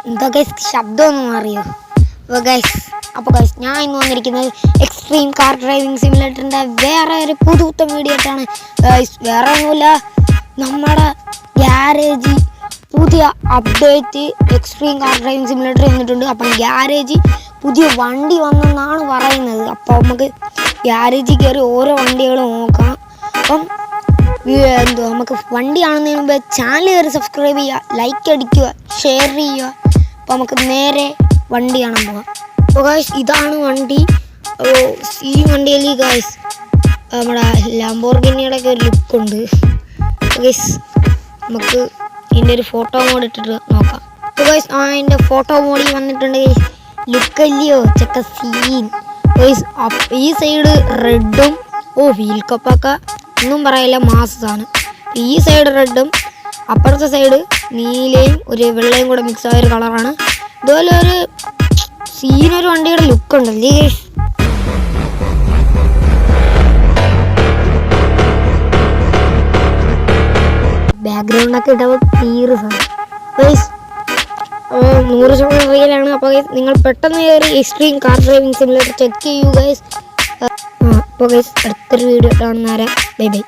എന്താ ഗൈസ് ശബ്ദമൊന്നും അറിയോ? അപ്പോൾ ഗൈസ് ഞാൻ ഇന്ന് വന്നിരിക്കുന്നത് എക്സ്ട്രീം കാർ ഡ്രൈവിംഗ് സിമുലേറ്ററിൻ്റെ വേറെ ഒരു പുതുത്ത വീഡിയോ ആയിട്ടാണ്. ഗൈസ് വേറെ ഒന്നുമില്ല, നമ്മുടെ ഗ്യാരേജ് പുതിയ update extreme car driving simulator വന്നിട്ടുണ്ട്. അപ്പം ഗ്യാരേജ് പുതിയ വണ്ടി വന്നെന്നാണ് പറയുന്നത്. അപ്പോൾ നമുക്ക് ഗ്യാരേജിൽ കയറി ഓരോ വണ്ടികൾ നോക്കാം. അപ്പം നമുക്ക് വണ്ടി കാണുന്നതിന് മുമ്പ് ചാനൽ കയറി സബ്സ്ക്രൈബ് ചെയ്യുക, ലൈക്ക് അടിക്കുക, ഷെയർ ചെയ്യുക. അപ്പോൾ നമുക്ക് നേരെ വണ്ടി കാണാൻ പോകാം. അപ്പോൾ ഗൈസ് ഇതാണ് വണ്ടി. ഈ വണ്ടിയിൽ ഗൈസ് നമ്മുടെ ലാംബോർഗിനിയുടെ ഒക്കെ ഒരു ലുക്കുണ്ട്. ഗൈസ് നമുക്ക് ഇതിൻ്റെ ഒരു ഫോട്ടോ മോഡ് ഇട്ടിട്ട് നോക്കാം. അപ്പോൾ ഗൈസ് അതിൻ്റെ ഫോട്ടോ മോഡിൽ വന്നിട്ടുണ്ട്. ലുക്കല്ലയോ ചെക്ക സീൻ. ഗൈസ് ഈ സൈഡ് റെഡും വീൽ കപ്പൊക്കെ ഒന്നും പറയില്ല, മാസാണ്. ഈ സൈഡ് റെഡും അപ്പുറത്തെ സൈഡ് നീലയും ഒരു വെള്ളയും കൂടെ മിക്സ് ആയൊരു കളറാണ്. ഇതുപോലെ ഒരു സീനൊരു വണ്ടിയുടെ ലുക്ക് ഉണ്ടല്ലേ. ബാക്ക്ഗ്രൗണ്ടൊക്കെ ഇട്ടപ്പോൾ തീരെ ഗൈസ് 100% റിയലാണ്. അപ്പോൾ നിങ്ങൾ പെട്ടെന്ന് കയറി extreme car driving simulator check ചെയ്യൂ ഗൈസ്. അപ്പോൾ ഗൈസ് അടുത്തൊരു വീഡിയോ കാണുന്നവരെ ബൈ ബൈ.